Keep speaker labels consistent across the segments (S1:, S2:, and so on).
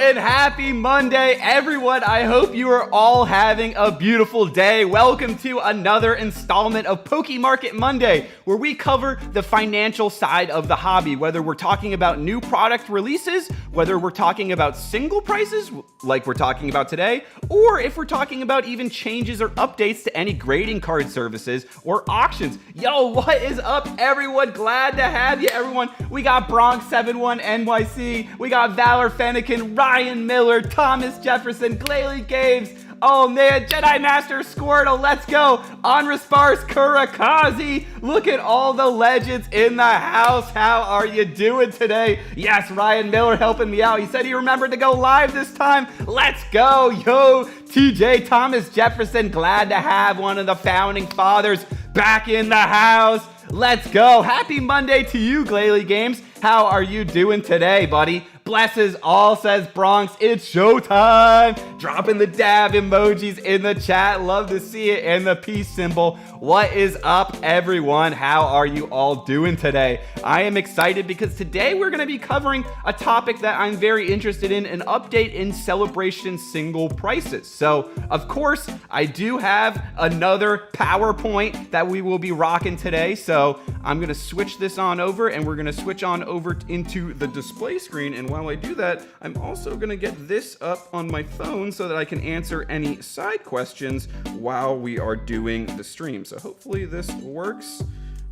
S1: and happy Monday, everyone. I hope you are all having a beautiful day. Welcome to another installment of Poké Market Monday, where we cover the financial side of the hobby, whether we're talking about new product releases, whether we're talking about single prices, like we're talking about today, or if we're talking about even changes or updates to any grading card services or auctions. Yo, what is up, everyone? Glad to have you, everyone. We got Bronx71 NYC, we got Valor Fennekin, Ryan Miller, Thomas Jefferson, Glalie Games, oh man, Jedi Master Squirtle, let's go, Onraspars Kurakazi. Look at all the legends in the house. How are you doing today? Yes, Ryan Miller helping me out. He said he remembered to go live this time. Let's go. Yo, TJ Thomas Jefferson, glad to have one of the founding fathers back in the house. Let's go. Happy Monday to you, Glalie Games. How are you doing today, buddy? Blesses all, says Bronx. It's showtime. Dropping the dab emojis in the chat. Love to see it. And the peace symbol. What is up, everyone? How are you all doing today? I am excited because today we're going to be covering a topic that I'm very interested in, an update in Celebration single prices. So, of course, I do have another PowerPoint that we will be rocking today. So I'm going to switch this on over and we're going to switch on over into the display screen. And while I do that, I'm also going to get this up on my phone so that I can answer any side questions while we are doing the stream. So hopefully this works.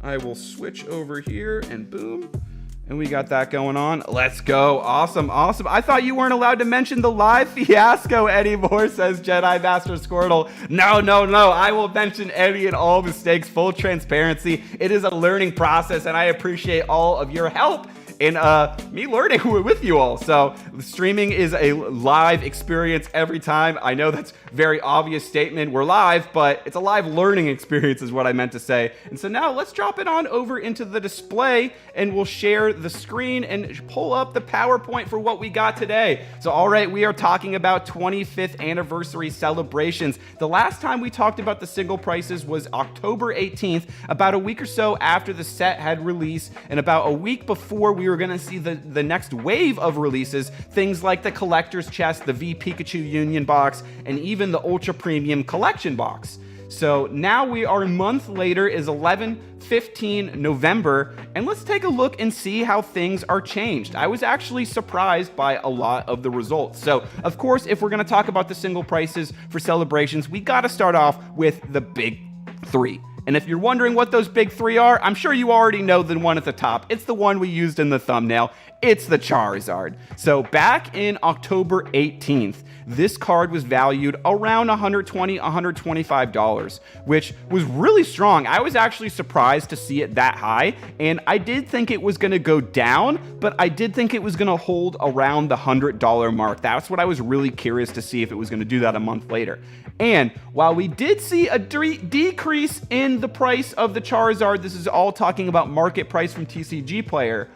S1: I will switch over here and boom. And we got that going on. Let's go. Awesome, awesome. I thought you weren't allowed to mention the live fiasco anymore, says Jedi Master Squirtle. No. I will mention any and all mistakes. Full transparency. It is a learning process, and I appreciate all of your help in me learning with you all. So streaming is a live experience every time. I know that's a very obvious statement. We're live, but it's a live learning experience is what I meant to say. And so now let's drop it on over into the display and we'll share the screen and pull up the PowerPoint for what we got today. So all right, we are talking about 25th anniversary celebrations. The last time we talked about the single prices was October 18th, about a week or so after the set had released, and about a week before we were going to see the next wave of releases, things like the collector's chest, the V Pikachu Union box, and even the Ultra Premium Collection box. So now we are a month later, is 11/15 November, and let's take a look and see how things are changed. I was actually surprised by a lot of the results. So, of course, if we're going to talk about the single prices for celebrations, we got to start off with the big three. And if you're wondering what those big three are, I'm sure you already know the one at the top. It's the one we used in the thumbnail. It's the Charizard. So back in October 18th, this card was valued around $120, $125, which was really strong. I was actually surprised to see it that high, and I did think it was going to go down, but I did think it was going to hold around the $100 mark. That's what I was really curious to see, if it was going to do that a month later. And while we did see a decrease in the price of the Charizard, this is all talking about market price from TCG Player,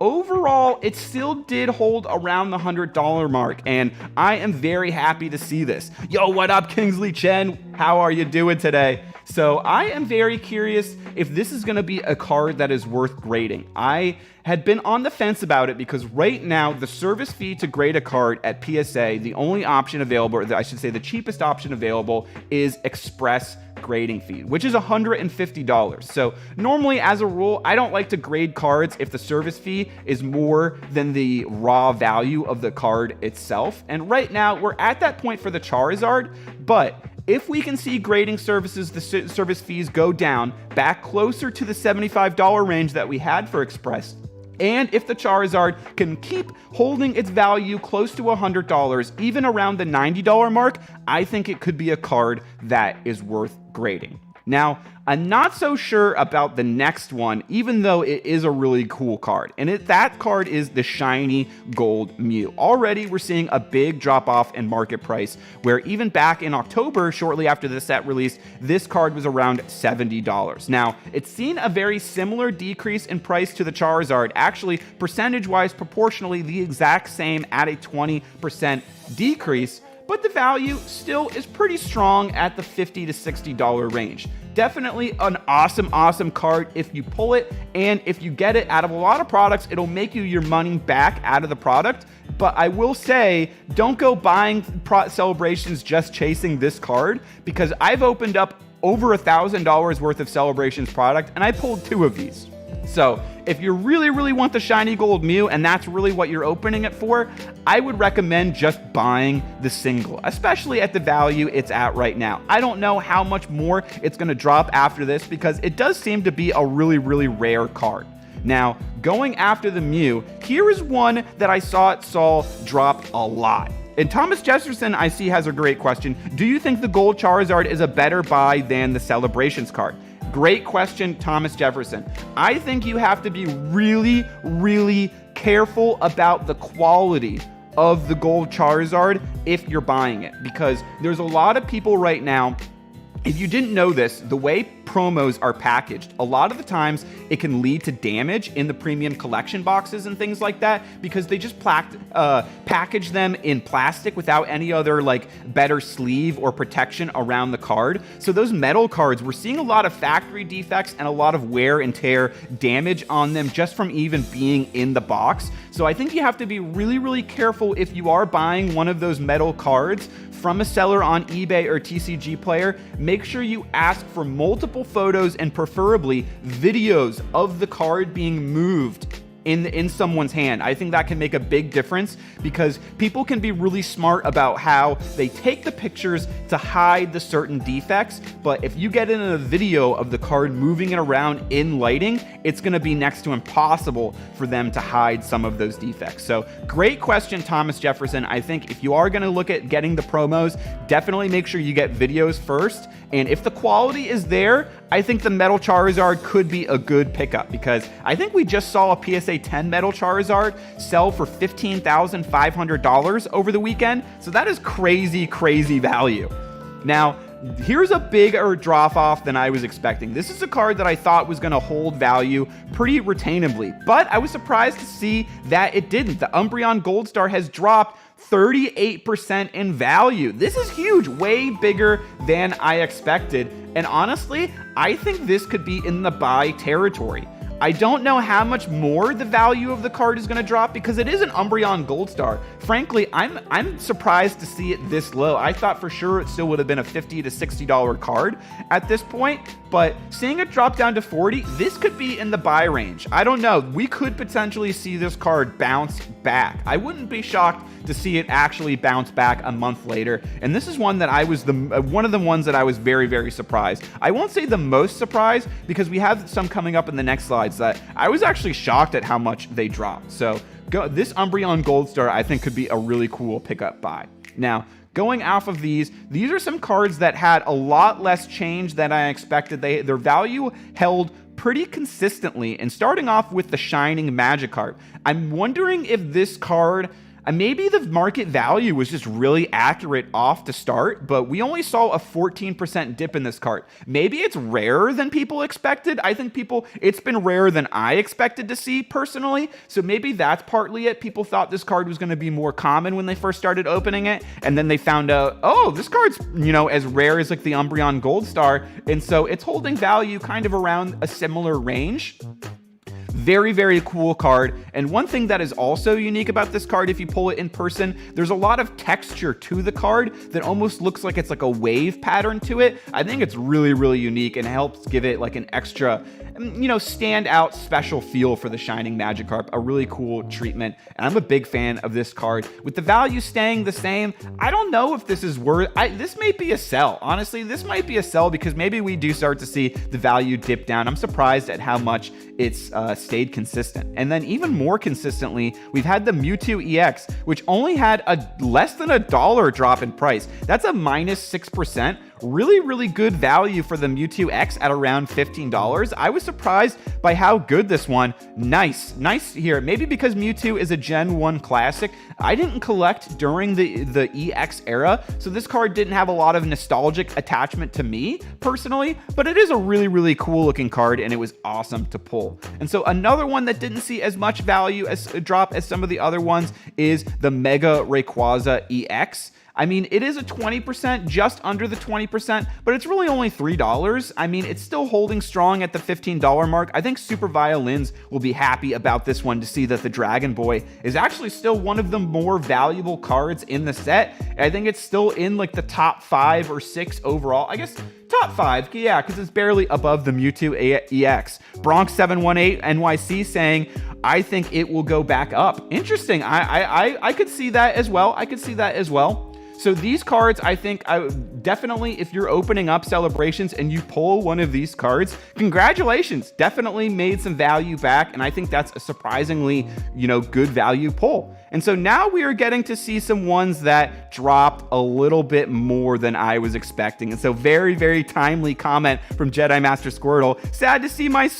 S1: overall, it still did hold around the $100 mark, and I am very happy to see this. Yo, what up, Kingsley Chen? How are you doing today? So I am very curious if this is going to be a card that is worth grading. I had been on the fence about it because right now the service fee to grade a card at PSA, the only option available, or I should say the cheapest option available, is Express grading fee, which is $150. So normally, as a rule, I don't like to grade cards if the service fee is more than the raw value of the card itself. And right now we're at that point for the Charizard, but if we can see grading services, the service fees go down back closer to the $75 range that we had for Express, and if the Charizard can keep holding its value close to $100, even around the $90 mark, I think it could be a card that is worth grading. Now, I'm not so sure about the next one, even though it is a really cool card. And that card is the shiny Gold Mew. Already, we're seeing a big drop off in market price, where even back in October, shortly after the set release, this card was around $70. Now, it's seen a very similar decrease in price to the Charizard, actually percentage-wise proportionally the exact same at a 20% decrease, but the value still is pretty strong at the $50 to $60 range. Definitely an awesome card if you pull it, and if you get it out of a lot of products, it'll make you your money back out of the product but I will say, don't go buying celebrations just chasing this card, because I've opened up over $1,000 worth of Celebrations product, and I pulled 2 of these. So if you really want the shiny gold Mew, and that's really what you're opening it for, I would recommend just buying the single, especially at the value it's at right now. I don't know how much more it's going to drop after this, because it does seem to be a really rare card. Now, going after the Mew, here is one that I saw drop a lot. And Thomas Jefferson, I see, has a great question. Do you think the gold Charizard is a better buy than the Celebrations card? Great question, Thomas Jefferson. I think you have to be really careful about the quality of the gold Charizard if you're buying it, because there's a lot of people right now. If you didn't know this, the way promos are packaged, a lot of the times it can lead to damage in the premium collection boxes and things like that, because they just package them in plastic without any other like better sleeve or protection around the card. So those metal cards, we're seeing a lot of factory defects and a lot of wear and tear damage on them just from even being in the box. So I think you have to be really careful if you are buying one of those metal cards from a seller on eBay or TCG Player. Make sure you ask for multiple photos and preferably videos of the card being moved in someone's hand. I think that can make a big difference, because people can be really smart about how they take the pictures to hide the certain defects, but if you get in a video of the card moving it around in lighting, it's going to be next to impossible for them to hide some of those defects. So great question, Thomas Jefferson. I think if you are going to look at getting the promos, definitely make sure you get videos first, and if the quality is there, I think the Metal Charizard could be a good pickup, because I think we just saw a PSA 10 Metal Charizard sell for $15,500 over the weekend. So that is crazy value. Now, here's a bigger drop off than I was expecting. This is a card that I thought was going to hold value pretty retainably, but I was surprised to see that it didn't. The Umbreon Gold Star has dropped 38% in value. This is huge, way bigger than I expected. And honestly, I think this could be in the buy territory. I don't know how much more the value of the card is going to drop, because it is an Umbreon Gold Star. Frankly, I'm surprised to see it this low. I thought for sure it still would have been a $50 to $60 card at this point, but seeing it drop down to 40, this could be in the buy range. I don't know. We could potentially see this card bounce back. I wouldn't be shocked to see it actually bounce back a month later. And this is one that I was one of the ones that I was very surprised. I won't say the most surprised, because we have some coming up in the next slides that I was actually shocked at how much they dropped. So this Umbreon Gold Star, I think, could be a really cool pickup buy. Now, going off of these are some cards that had a lot less change than I expected. Their value held pretty consistently, and starting off with the Shining Magikarp, I'm wondering if this card, maybe the market value was just really accurate off to start, but we only saw a 14% dip in this card. Maybe it's rarer than people expected. I think it's been rarer than I expected to see personally. So maybe that's partly it. People thought this card was going to be more common when they first started opening it. And then they found out, oh, this card's, as rare as like the Umbreon Gold Star. And so it's holding value kind of around a similar range. Very cool card. And one thing that is also unique about this card, if you pull it in person, there's a lot of texture to the card that almost looks like it's like a wave pattern to it. I think it's really unique and helps give it like an extra, stand out special feel for the Shining Magikarp. A really cool treatment. And I'm a big fan of this card. With the value staying the same, I don't know if this is worth, this may be a sell. Honestly, this might be a sell, because maybe we do start to see the value dip down. I'm surprised at how much it's stayed consistent. And then even more consistently, we've had the Mewtwo EX, which only had a less than $1 drop in price. That's a -6%. Really good value for the Mewtwo Ex at around $15. I was surprised by how good this one. Nice here. Maybe because Mewtwo is a Gen 1 classic. I didn't collect during the EX era, so this card didn't have a lot of nostalgic attachment to me personally, but it is a really cool looking card, and it was awesome to pull. And so another one that didn't see as much value as a drop as some of the other ones is the Mega Rayquaza EX. I mean, it is a 20%, just under the 20%, but it's really only $3. I mean, it's still holding strong at the $15 mark. I think Super Violins will be happy about this one to see that the Dragon Boy is actually still one of the more valuable cards in the set. I think it's still in like the top 5 or 6 overall. I guess top 5, yeah, because it's barely above the Mewtwo EX. Bronx718 NYC saying, I think it will go back up. Interesting. I could see that as well. I could see that as well. So these cards, I think, definitely, if you're opening up Celebrations and you pull one of these cards, congratulations. Definitely made some value back, and I think that's a surprisingly, good value pull. And so now we are getting to see some ones that dropped a little bit more than I was expecting. And so very, very timely comment from Jedi Master Squirtle. Sad to see my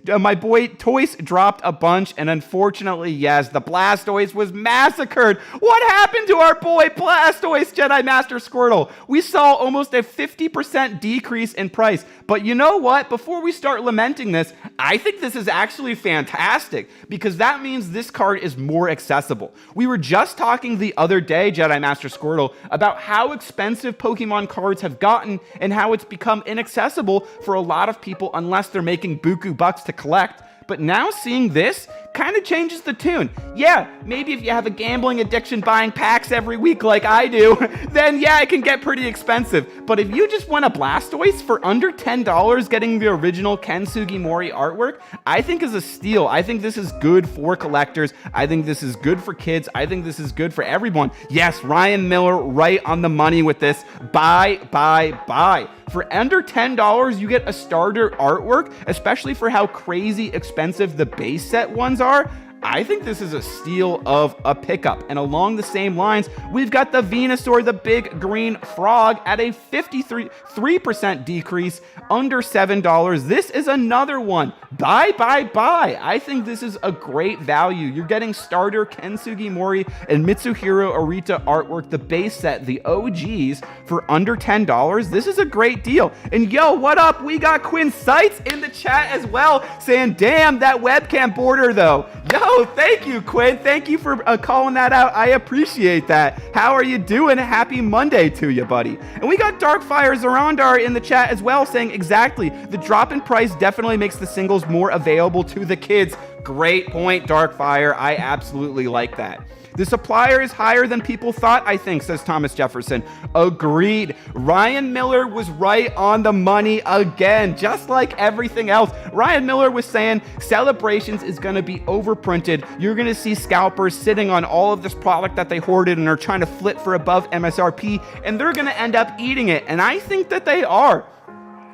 S1: my boy Toys dropped a bunch, and unfortunately, yes, the Blastoise was massacred. What happened to our boy Blastoise, Jedi Master Squirtle? We saw almost a 50% decrease in price. But you know what? Before we start lamenting this, I think this is actually fantastic, because that means this card is more accessible. We were just talking the other day, Jedi Master Squirtle, about how expensive Pokemon cards have gotten and how it's become inaccessible for a lot of people unless they're making buku bucks to collect. But now seeing this kind of changes the tune. Yeah, maybe if you have a gambling addiction buying packs every week like I do, then yeah, it can get pretty expensive. But if you just want a Blastoise for under $10 getting the original Ken Sugimori artwork, I think is a steal. I think this is good for collectors. I think this is good for kids. I think this is good for everyone. Yes, Ryan Miller right on the money with this. Buy, buy, buy. For under $10, you get a starter artwork, especially for how crazy expensive the base set ones are. I think this is a steal of a pickup. And along the same lines, we've got the Venusaur, the big green frog, at a 53% decrease, under $7. This is another one. Buy, buy, buy. I think this is a great value. You're getting starter Ken Sugimori and Mitsuhiro Arita artwork, the base set, the OGs, for under $10. This is a great deal. And yo, what up? We got Quinn Sights in the chat as well, saying, damn, that webcam border though. Yo, thank you, Quinn. Thank you for calling that out. I appreciate that. How are you doing? Happy Monday to you, buddy. And we got Darkfire Zarandar in the chat as well, saying exactly, the drop in price definitely makes the singles more available to the kids. Great point, Darkfire. I absolutely like that. The supplier is higher than people thought, I think, says Thomas Jefferson. Agreed. Ryan Miller was right on the money again, just like everything else. Ryan Miller was saying Celebrations is going to be overprinted. You're going to see scalpers sitting on all of this product that they hoarded and are trying to flip for above MSRP, and they're going to end up eating it. And I think that they are.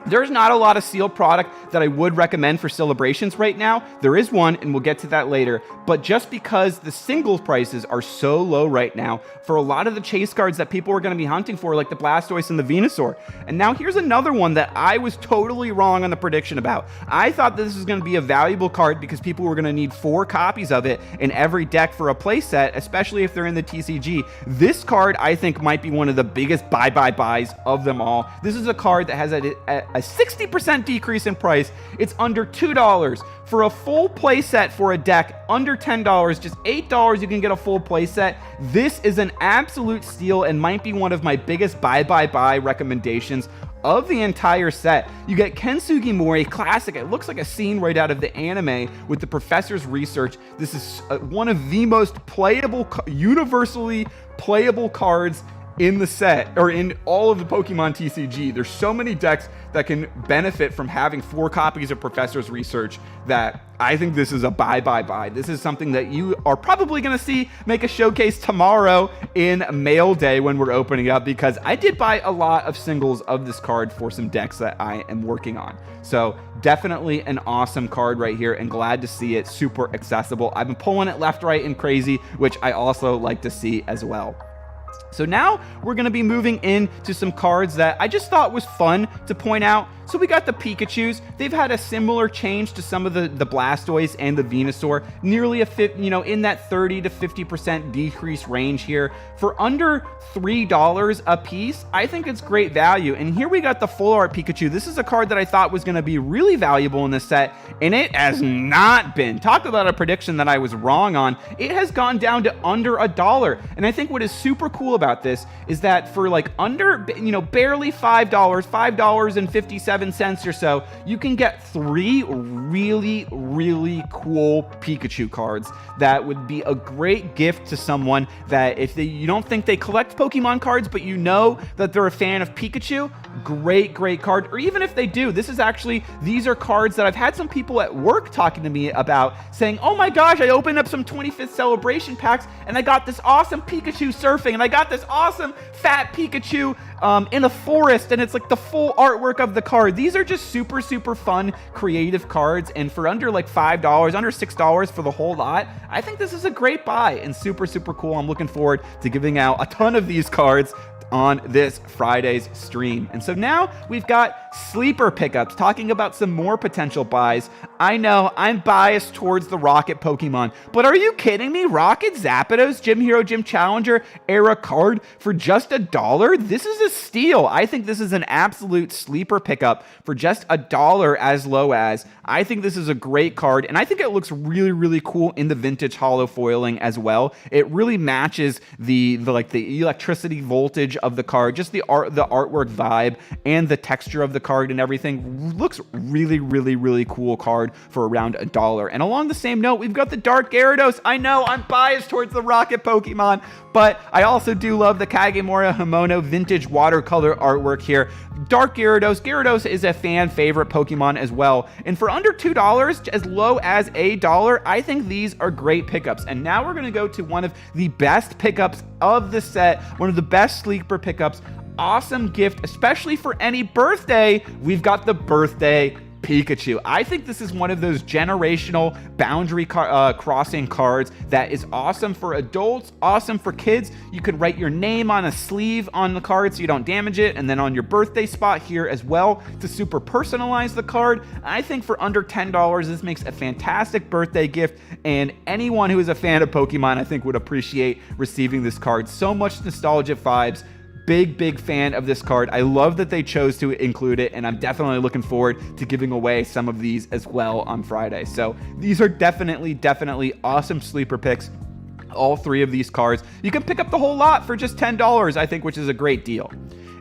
S1: There's not a lot of sealed product that I would recommend for Celebrations right now. There is one, and we'll get to that later. But just because the singles prices are so low right now for a lot of the chase cards that people are going to be hunting for, like the Blastoise and the Venusaur. And now here's another one that I was totally wrong on the prediction about. I thought this was going to be a valuable card because people were going to need 4 copies of it in every deck for a playset, especially if they're in the TCG. This card, I think, might be one of the biggest buys of them all. This is a card that has a 60% decrease in price. It's under $2 for a full playset for a deck. Under $10, just $8 you can get a full playset. This is an absolute steal and might be one of my biggest buy recommendations of the entire set. You get Ken Sugimori Classic. It looks like a scene right out of the anime with the professor's research. This is one of the most playable, universally playable cards in the set, or in all of the Pokemon TCG. There's so many decks that can benefit from having 4 copies of Professor's Research that I think this is a buy. This is something that you are probably going to see make a showcase tomorrow in Mail Day when we're opening up, because I did buy a lot of singles of this card for some decks that I am working on. So definitely an awesome card right here, and glad to see it super accessible. I've been pulling it left, right, and crazy, which I also like to see as well. So now we're going to be moving into some cards that I just thought was fun to point out. So we got the Pikachus. They've had a similar change to some of the Blastoise and the Venusaur, nearly in that 30 to 50% decrease range here. For under $3 a piece, I think it's great value. And here we got the full art Pikachu. This is a card that I thought was going to be really valuable in this set, and it has not been. Talk about a prediction that I was wrong on. It has gone down to under $1. And I think what is super cool about this is that for like under, barely $5, $5.57 or so, you can get 3 really, really cool Pikachu cards that would be a great gift to someone that if you don't think they collect Pokemon cards, but you know that they're a fan of Pikachu, great card. Or even if they do, these are cards that I've had some people at work talking to me about, saying, oh my gosh, I opened up some 25th celebration packs and I got this awesome Pikachu surfing, and I got this awesome fat Pikachu in a forest, and it's like the full artwork of the card. These are just super fun, creative cards, and for under like $5, under $6 for the whole lot, I think this is a great buy and super cool. I'm looking forward to giving out a ton of these cards on this Friday's stream. And so now we've got sleeper pickups, talking about some more potential buys. I know I'm biased towards the Rocket Pokemon, but are you kidding me? Rocket Zapdos Gym Hero Gym Challenger era card for just $1? This is a steal. I think this is an absolute sleeper pickup for just $1 as low as. I think this is a great card, and I think it looks really cool in the vintage holo foiling as well. It really matches the electricity voltage of the card, just the artwork vibe and the texture of the card and everything. Looks really cool card for around $1. And along the same note, we've got the Dark Gyarados. I know I'm biased towards the Rocket Pokemon, but I also do love the Kagemora Himono vintage watercolor artwork here. Dark Gyarados. Gyarados is a fan favorite Pokemon as well. And for under $2, as low as $1, I think these are great pickups. And now we're going to go to one of the best pickups of the set, one of the best sleeper pickups. Awesome gift, especially for any birthday. We've got the birthday Pikachu. I think this is one of those generational boundary crossing cards that is awesome for adults, awesome for kids. You could write your name on a sleeve on the card so you don't damage it, and then on your birthday spot here as well to super personalize the card. I think for under $10, this makes a fantastic birthday gift, and anyone who is a fan of Pokemon, I think, would appreciate receiving this card. So much nostalgia vibes. Big fan of this card. I love that they chose to include it, and I'm definitely looking forward to giving away some of these as well on Friday. So these are definitely awesome sleeper picks. All 3 of these cards. You can pick up the whole lot for just $10, I think, which is a great deal.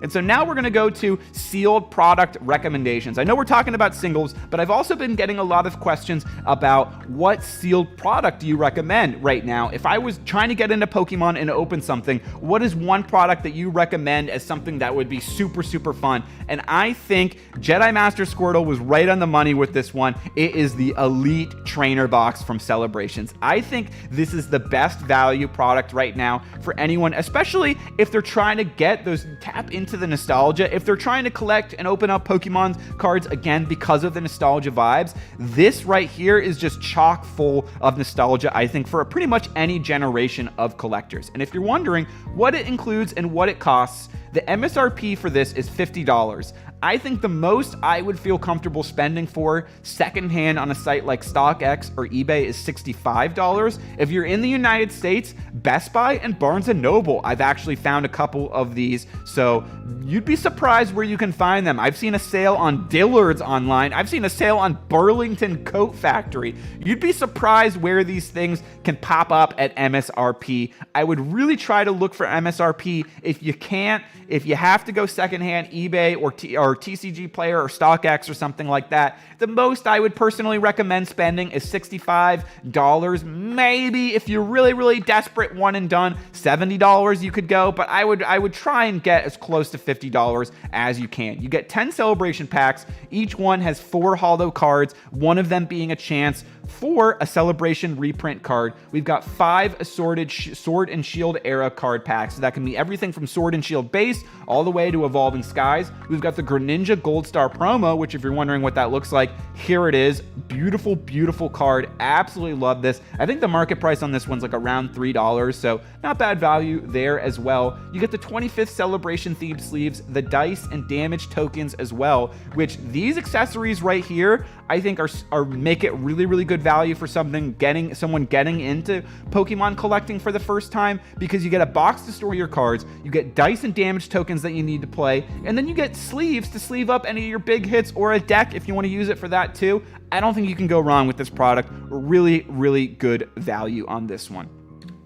S1: And so now we're going to go to sealed product recommendations. I know we're talking about singles, but I've also been getting a lot of questions about what sealed product do you recommend right now. If I was trying to get into Pokemon and open something, what is one product that you recommend as something that would be super fun? And I think Jedi Master Squirtle was right on the money with this one. It is the Elite Trainer Box from Celebrations. I think this is the best value product right now for anyone, especially if they're trying to tap into the nostalgia. If they're trying to collect and open up Pokemon cards again because of the nostalgia vibes, this right here is just chock full of nostalgia, I think, for pretty much any generation of collectors. And if you're wondering what it includes and what it costs, the MSRP for this is $50. I think the most I would feel comfortable spending for secondhand on a site like StockX or eBay is $65. If you're in the United States, Best Buy and Barnes & Noble, I've actually found a couple of these, so you'd be surprised where you can find them. I've seen a sale on Dillard's online. I've seen a sale on Burlington Coat Factory. You'd be surprised where these things can pop up at MSRP. I would really try to look for MSRP. If you can't, if you have to go secondhand, eBay or TCG Player or StockX or something like that, the most I would personally recommend spending is $65. Maybe if you're really desperate, one and done, $70 you could go, but I would try and get as close to $50 as you can. You get 10 celebration packs. Each one has 4 holo cards, one of them being a chance for a celebration reprint card. We've got 5 assorted Sword and Shield era card packs. So that can be everything from Sword and Shield base all the way to Evolving Skies. We've got the Greninja Gold Star promo, which if you're wondering what that looks like, here it is. Beautiful, beautiful card. Absolutely love this. I think the market price on this one's like around $3, so not bad value there as well. You get the 25th Celebration themed sleeves, the dice and damage tokens as well, which these accessories right here, I think are make it really, really good value for someone getting into Pokemon collecting for the first time, because you get a box to store your cards, you get dice and damage tokens that you need to play, and then you get sleeves to sleeve up any of your big hits, or a deck if you want to use it for that too. I don't think you can go wrong with this product. Really, really good value on this one.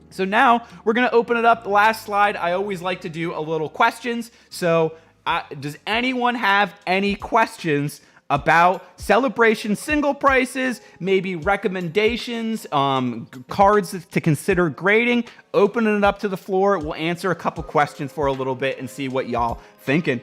S1: So now we're going to open it up. The last slide, I always like to do a little questions. So does anyone have any questions about Celebration single prices, maybe recommendations, cards to consider grading? Opening it up to the floor. We'll answer a couple questions for a little bit and see what y'all thinking.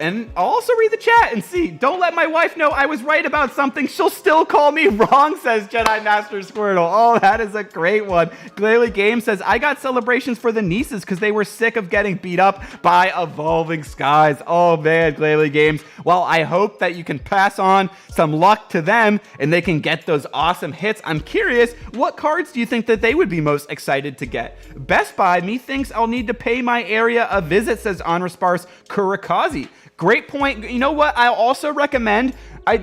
S1: And I'll also read the chat and see. Don't let my wife know I was right about something. She'll still call me wrong, says Jedi Master Squirtle. Oh, that is a great one. Glalie Game says, I got Celebrations for the nieces because they were sick of getting beat up by Evolving Skies. Oh, man, Glalie Games. Well, I hope that you can pass on some luck to them and they can get those awesome hits. I'm curious, what cards do you think that they would be most excited to get? Best Buy, methinks I'll need to pay my area a visit, says Honorsparse Kurikazi. Great point. You know what? I'll also recommend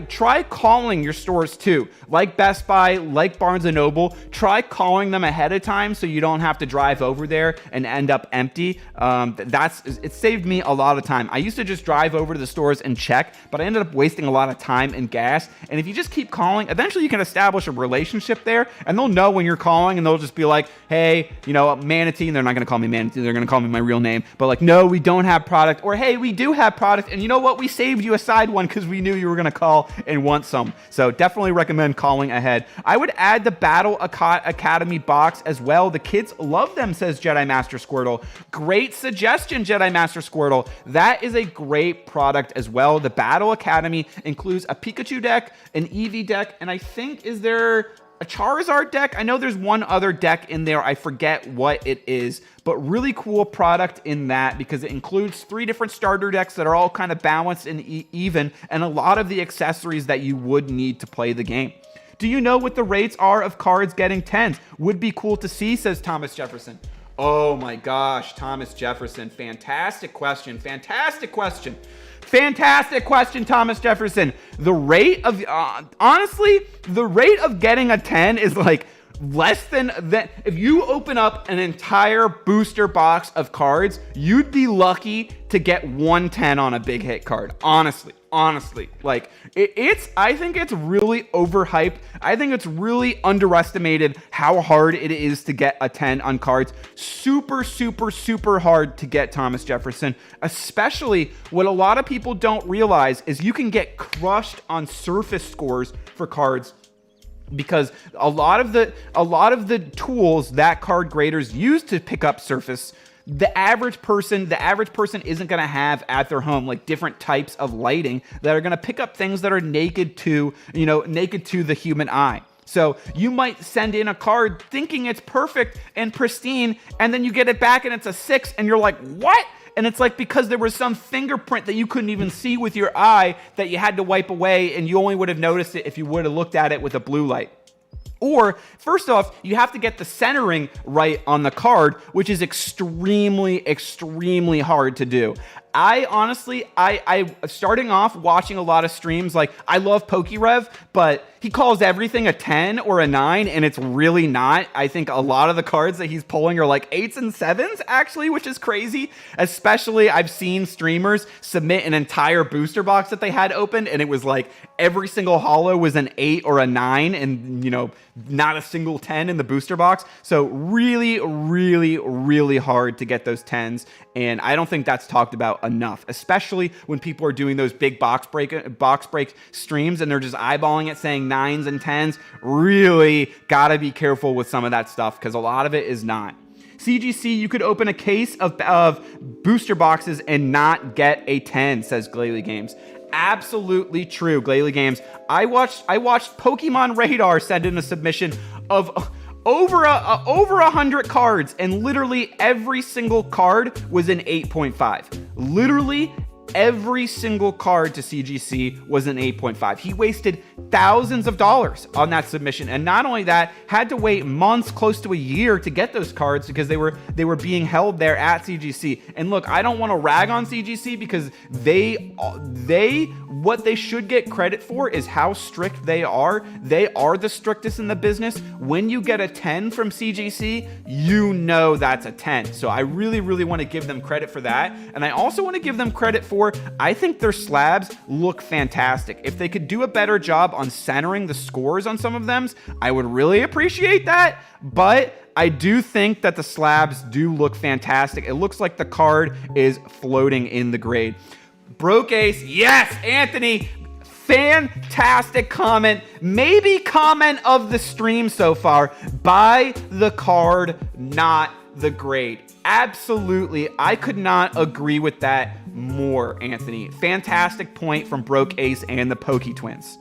S1: try calling your stores too, like Best Buy, like Barnes & Noble. Try calling them ahead of time so you don't have to drive over there and end up empty. It saved me a lot of time. I used to just drive over to the stores and check, but I ended up wasting a lot of time and gas. And if you just keep calling, eventually you can establish a relationship there, and they'll know when you're calling, and they'll just be like, hey, Manatee. And they're not going to call me Manatee. They're going to call me my real name. But like, no, we don't have product. Or, hey, we do have product. And you know what? We saved you a side one because we knew you were going to call and want some. So definitely recommend calling ahead. I would add the Battle Academy box as well. The kids love them, says Jedi Master Squirtle. Great suggestion, Jedi Master Squirtle. That is a great product as well. The Battle Academy includes a Pikachu deck, an Eevee deck, and I think, is there a Charizard deck? I know there's one other deck in there. I forget what it is, but really cool product in that because it includes 3 different starter decks that are all kind of balanced and even, and a lot of the accessories that you would need to play the game. Do you know what the rates are of cards getting 10s? Would be cool to see, says Thomas Jefferson. Oh my gosh, Thomas Jefferson. Fantastic question. Fantastic question. Fantastic question, Thomas Jefferson. The rate of, honestly, the rate of getting a 10 is like less than that. If you open up an entire booster box of cards, you'd be lucky to get 110 on a big hit card. Honestly, like I think it's really overhyped. I think it's really underestimated how hard it is to get a 10 on cards. Super, super, super hard to get, Thomas Jefferson. Especially what a lot of people don't realize is you can get crushed on surface scores for cards, because a lot of the tools that card graders use to pick up surface, the average person isn't going to have at their home, like different types of lighting that are going to pick up things that are naked to the human eye. So you might send in a card thinking it's perfect and pristine, and then you get it back and it's a 6 and you're like, what? And it's like because there was some fingerprint that you couldn't even see with your eye that you had to wipe away, and you only would have noticed it if you would have looked at it with a blue light. Or, first off, you have to get the centering right on the card, which is extremely, extremely hard to do. I honestly, starting off watching a lot of streams, like I love PokeRev, but he calls everything a 10 or a 9, and it's really not. I think a lot of the cards that he's pulling are like 8s and 7s, actually, which is crazy. Especially, I've seen streamers submit an entire booster box that they had opened, and it was like every single holo was an 8 or a 9, and not a single 10 in the booster box. So really, really, really hard to get those 10s, and I don't think that's talked about enough, especially when people are doing those big box break streams and they're just eyeballing it saying 9s and 10s. Really gotta be careful with some of that stuff because a lot of it is not. CGC, you could open a case of booster boxes and not get a 10, says Glalie Games. Absolutely true, Glalie Games. I watched Pokemon Radar send in a submission of over 100 cards, and literally every single card was an 8.5. Literally every single card to CGC was an 8.5. He wasted thousands of dollars on that submission, and not only that, had to wait months, close to a year, to get those cards because they were being held there at CGC. And look, I don't want to rag on CGC because what they should get credit for is how strict they are. They are the strictest in the business. When you get a 10 from CGC, you know that's a 10. So I really, really want to give them credit for that. And I also want to give them credit for, I think their slabs look fantastic. If they could do a better job on centering the scores on some of them, I would really appreciate that. But I do think that the slabs do look fantastic. It looks like the card is floating in the grade. Broke Ace, yes, Anthony, fantastic comment. Maybe comment of the stream so far. Buy the card, not the grade. Absolutely, I could not agree with that more, Anthony. Fantastic point from Broke Ace and the Poké Twins.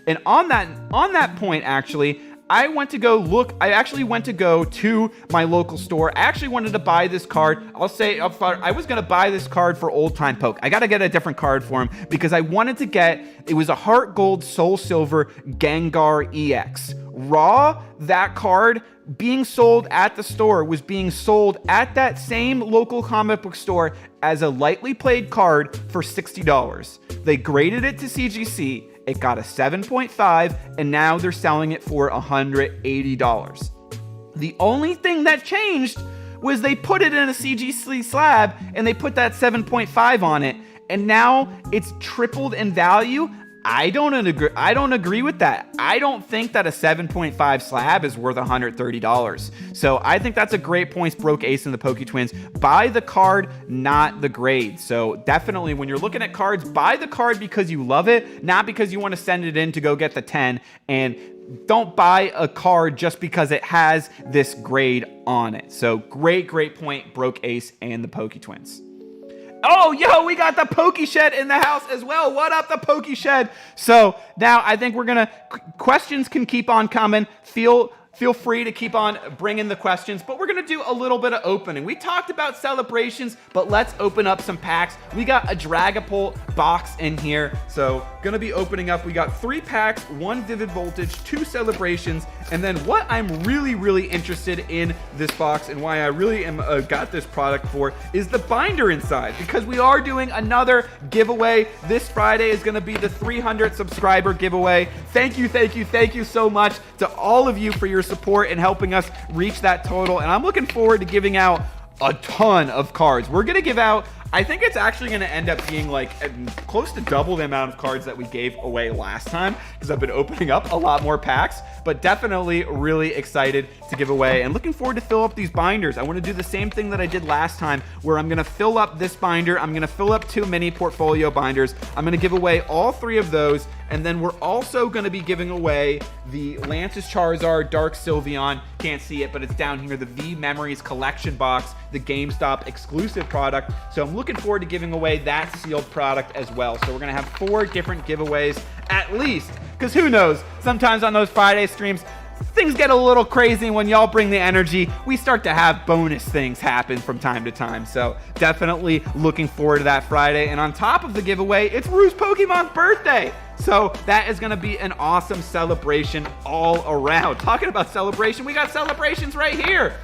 S1: And on that point, actually, I actually went to go to my local store. I actually wanted to buy this card. I'll say up front, I was going to buy this card for Old Time Poke. I got to get a different card for him because I wanted to get, it was a Heart Gold Soul Silver Gengar EX. Raw, that card being sold at the store was being sold at that same local comic book store as a lightly played card for $60. They graded it to CGC. It got a 7.5, and now they're selling it for $180. The only thing that changed was they put it in a CGC slab, and they put that 7.5 on it, and now it's tripled in value. I don't agree with that. I don't think that a 7.5 slab is worth $130. So I think that's a great point, Broke Ace and the Poké Twins. Buy the card, not the grade. So definitely when you're looking at cards, buy the card because you love it, not because you want to send it in to go get the 10. And don't buy a card just because it has this grade on it. So great point, Broke Ace and the Poké Twins. Oh, yo, we got the Poké Shed in the house as well. What up, the Poké Shed? So now I think questions can keep on coming. Feel free to keep on bringing the questions, but we're going to do a little bit of opening. We talked about celebrations, but let's open up some packs. We got a Dragapult box in here, so going to be opening up. We got 3 packs, 1 Vivid Voltage, 2 celebrations, and then what I'm really, really interested in this box and why I really am got this product for is the binder inside, because we are doing another giveaway. This Friday is going to be the 300 subscriber giveaway. Thank you so much to all of you for your support and helping us reach that total, and I'm looking forward to giving out a ton of cards. We're gonna give out, I think it's actually going to end up being like close to double the amount of cards that we gave away last time, because I've been opening up a lot more packs, but definitely really excited to give away and looking forward to fill up these binders. I want to do the same thing that I did last time, where I'm going to fill up this binder. I'm going to fill up 2 mini portfolio binders. I'm going to give away all 3 of those, and then we're also going to be giving away the Lance's Charizard Dark Sylveon. Can't see it, but it's down here, the V Memories collection box, the GameStop exclusive product. So I'm looking forward to giving away that sealed product as well. So we're gonna have 4 different giveaways at least, because who knows, sometimes on those Friday streams things get a little crazy. When y'all bring the energy, we start to have bonus things happen from time to time. So definitely looking forward to that Friday. And on top of the giveaway, it's Ruse Pokemon's birthday. So that is going to be an awesome celebration all around. Talking about celebration, we got celebrations right here.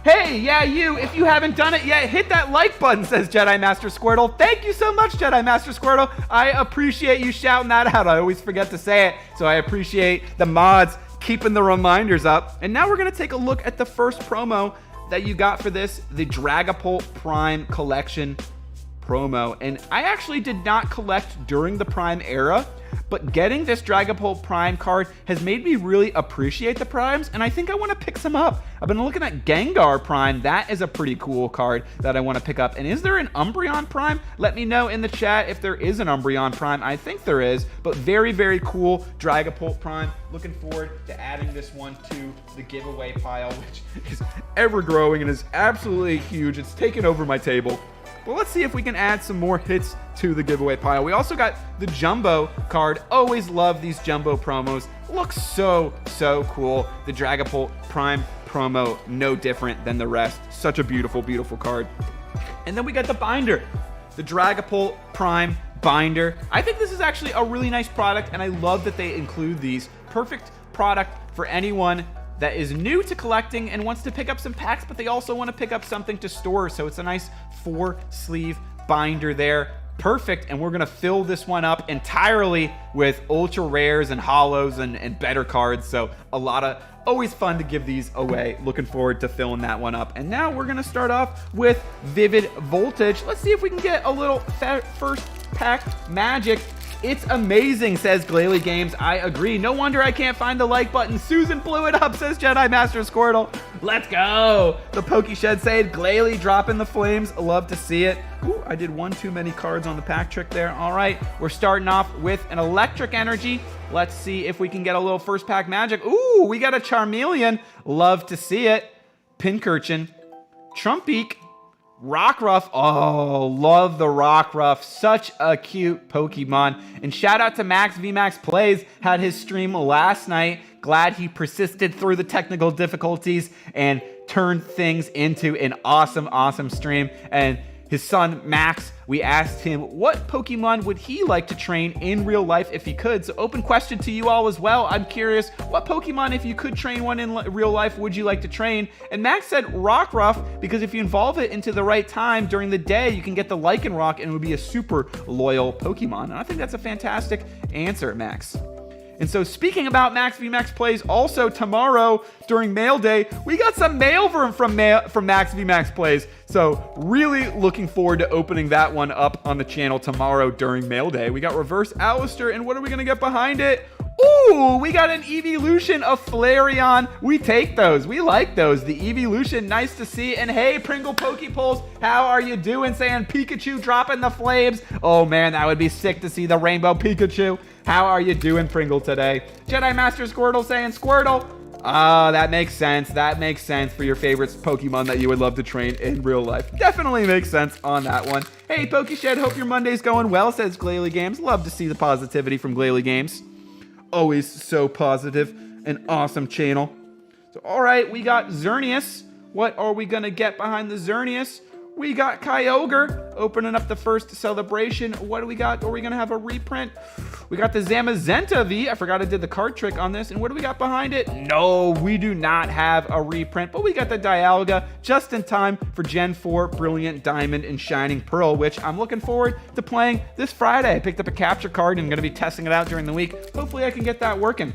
S1: Hey, yeah, you, if you haven't done it yet, hit that like button, says Jedi Master Squirtle. Thank you so much, Jedi Master Squirtle. I appreciate you shouting that out. I always forget to say it, so I appreciate the mods keeping the reminders up. And now we're going to take a look at the first promo that you got for this, the Dragapult Prime Collection promo. And I actually did not collect during the Prime era, but getting this Dragapult Prime card has made me really appreciate the Primes, and I think I want to pick some up. I've been looking at Gengar Prime. That is a pretty cool card that I want to pick up. And is there an Umbreon Prime? Let me know in the chat if there is an Umbreon Prime. I think there is, but very, very cool Dragapult Prime. Looking forward to adding this one to the giveaway pile, which is ever growing and is absolutely huge. It's taken over my table. Well, let's see if we can add some more hits to the giveaway pile. We also got the Jumbo card. Always love these Jumbo promos. Looks so, so cool. The Dragapult Prime promo, no different than the rest. Such a beautiful, beautiful card. And then we got the binder. the Dragapult Prime binder. I think this is actually a really nice product, and I love that they include these. Perfect product for anyone that is new to collecting and wants to pick up some packs, but they also want to pick up something to store. So it's a nice 4-sleeve binder there. Perfect. And we're going to fill this one up entirely with ultra rares and holos and better cards. So a lot of always fun to give these away. Looking forward to filling that one up. And now we're going to start off with Vivid Voltage. Let's see if we can get a little first pack magic. It's amazing, says Glalie Games. I agree. No wonder I can't find the like button. Susan blew it up, says Jedi Master Squirtle. Let's go. The Pokeshed saying Glalie dropping the flames. Love to see it. Ooh, I did one too many cards on the pack trick there. All right, we're starting off with an Electric Energy. Let's see if we can get a little first pack magic. Ooh, we got a Charmeleon. Love to see it. Pincurchin, Trumpeak, Rockruff. Oh, love the Rockruff. Such a cute Pokemon. And shout out to Max VMAX Plays. Had his stream last night. Glad he persisted through the technical difficulties and turned things into an awesome stream. And his son, Max, we asked him what Pokemon would he like to train in real life if he could. So open question to you all as well. I'm curious, what Pokemon, if you could train one in real life, would you like to train? And Max said Rockruff, because if you involve it into the right time during the day, you can get the Lycanroc and it would be a super loyal Pokemon. And I think that's a fantastic answer, Max. And so speaking about Max VMAX Plays, also tomorrow during Mail Day, we got some mail from Max VMAX Plays. So really looking forward to opening that one up on the channel tomorrow during Mail Day. We got Reverse Alistair, and what are we going to get behind it? Ooh, we got an Evolution of Flareon. We take those. We like those. The Evolution, nice to see. And hey, Pringle Pokepoles, how are you doing? Saying Pikachu dropping the flames. Oh man, that would be sick to see the Rainbow Pikachu. How are you doing, Pringle, today? Jedi Master Squirtle saying Squirtle. Ah, that makes sense. That makes sense for your favorite Pokemon that you would love to train in real life. Definitely makes sense on that one. Hey, Pokeshed, hope your Monday's going well, says Glalie Games. Love to see the positivity from Glalie Games. Always so positive. An awesome channel. So, all right, we got Xerneas. What are we going to get behind the Xerneas? We got Kyogre opening up the first celebration. What do we got? Are we going to have a reprint? We got the Zamazenta V. I forgot I did the card trick on this. And what do we got behind it? No, we do not have a reprint, but we got the Dialga just in time for Gen 4 Brilliant Diamond and Shining Pearl, which I'm looking forward to playing this Friday. I picked up a capture card and I'm going to be testing it out during the week. Hopefully I can get that working.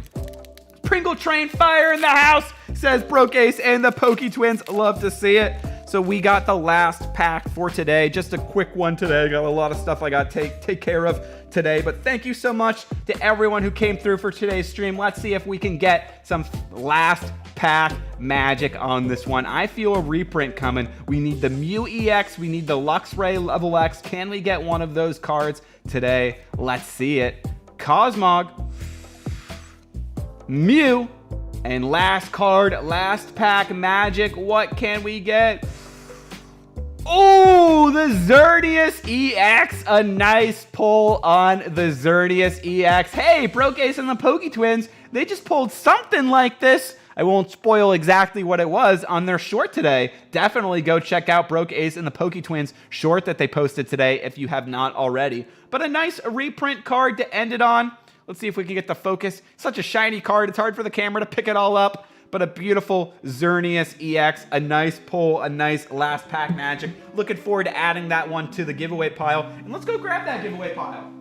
S1: Pringle Train Fire in the house, says Broke Ace and the Poke Twins. Love to see it. So we got the last pack for today. Just a quick one today. Got a lot of stuff I got to take care of today. But thank you so much to everyone who came through for today's stream. Let's see if we can get some last pack magic on this one. I feel a reprint coming. We need the Mew EX. We need the Luxray Level X. Can we get one of those cards today? Let's see it. Cosmog, Mew, and last card, last pack magic. What can we get? Oh, the Xerneas EX. A nice pull on the Xerneas EX. Hey, Broke Ace and the Poke Twins, they just pulled something like this. I won't spoil exactly what it was on their short today. Definitely go check out Broke Ace and the Poke Twins short that they posted today if you have not already. But a nice reprint card to end it on. Let's see if we can get the focus. Such a shiny card. It's hard for the camera to pick it all up. But a beautiful Xerneas EX. A nice pull. A nice last pack magic. Looking forward to adding that one to the giveaway pile. And let's go grab that giveaway pile.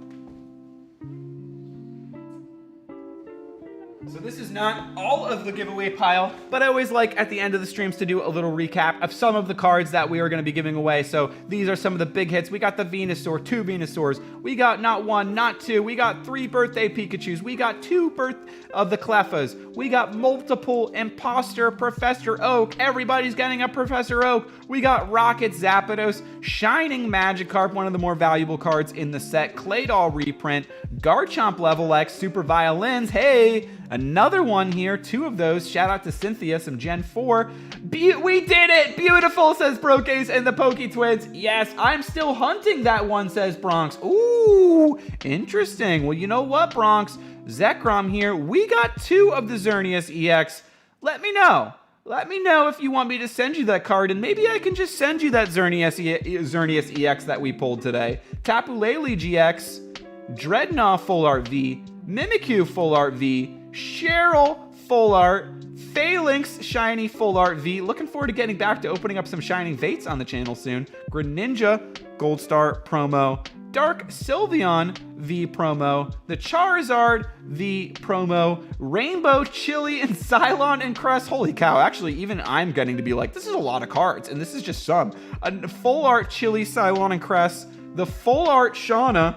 S1: So this is not all of the giveaway pile, but I always like at the end of the streams to do a little recap of some of the cards that we are going to be giving away. So these are some of the big hits. We got the Venusaur, 2 Venusaurs. We got not 1, not 2. We got 3 birthday Pikachus. We got 2 birth of the Clefas. We got multiple Imposter Professor Oak. Everybody's getting a Professor Oak. We got Rocket Zapdos, Shining Magikarp, one of the more valuable cards in the set. Claydol reprint, Garchomp Level X, Super Violins. Hey, another one here, 2 of those. Shout out to Cynthia, some Gen 4. We did it! Beautiful, says Broke Ace and the Poke Twins. Yes, I'm still hunting that one, says Bronx. Ooh, interesting. Well, you know what, Bronx? Zekrom here. We got 2 of the Xerneas EX. Let me know. let me know if you want me to send you that card, and maybe I can just send you that Xerneas EX that we pulled today. Tapu Lele GX, Dreadnought Full Art V, Mimikyu Full Art V, Cheryl Full Art, Phalanx Shiny Full Art V. Looking forward to getting back to opening up some Shining Fates on the channel soon. Greninja Gold Star promo, Dark Sylveon V promo, the Charizard V promo, Rainbow Chili and Cylon and Crest. Holy cow, actually even I'm getting to be like, this is a lot of cards, and this is just some. A full art Chili, Cylon and Crest, the full art Shauna,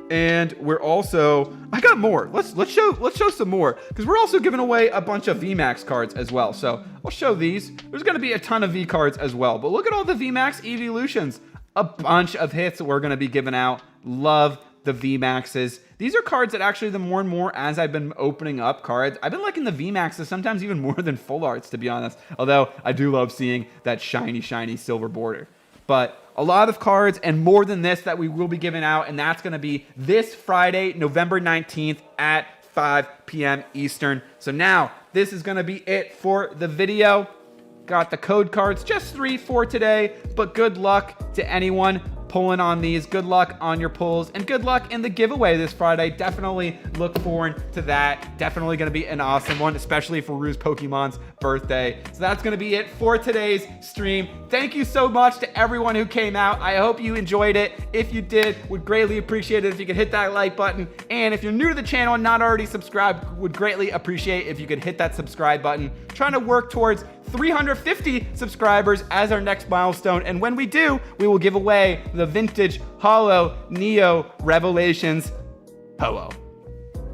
S1: and we're also, I got more. Let's show some more, because we're also giving away a bunch of VMAX cards as well. So I'll show these. There's going to be a ton of V cards as well, but look at all the VMAX evolutions. A bunch of hits that we're going to be giving out. Love the VMAXs. These are cards that actually, the more and more as I've been opening up cards, I've been liking the VMAXs sometimes even more than full arts, to be honest. Although I do love seeing that shiny silver border. But a lot of cards and more than this that we will be giving out, and that's going to be this Friday, November 19th at 5 p.m. Eastern. So now, this is going to be it for the video. Got the code cards, just 3 for today, but good luck to anyone pulling on these. Good luck on your pulls, and good luck in the giveaway this Friday. Definitely look forward to that. Definitely going to be an awesome one, especially for Rue's Pokemon's birthday. So that's going to be it for today's stream. Thank you so much to everyone who came out. I hope you enjoyed it. If you did, would greatly appreciate it if you could hit that like button. And if you're new to the channel and not already subscribed, would greatly appreciate if you could hit that subscribe button. Trying to work towards 350 subscribers as our next milestone, and when we do, we will give away the vintage Holo Neo Revelations Ho-Oh.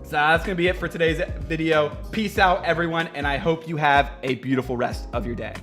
S1: So that's gonna be it for today's video. Peace out, everyone, and I hope you have a beautiful rest of your day.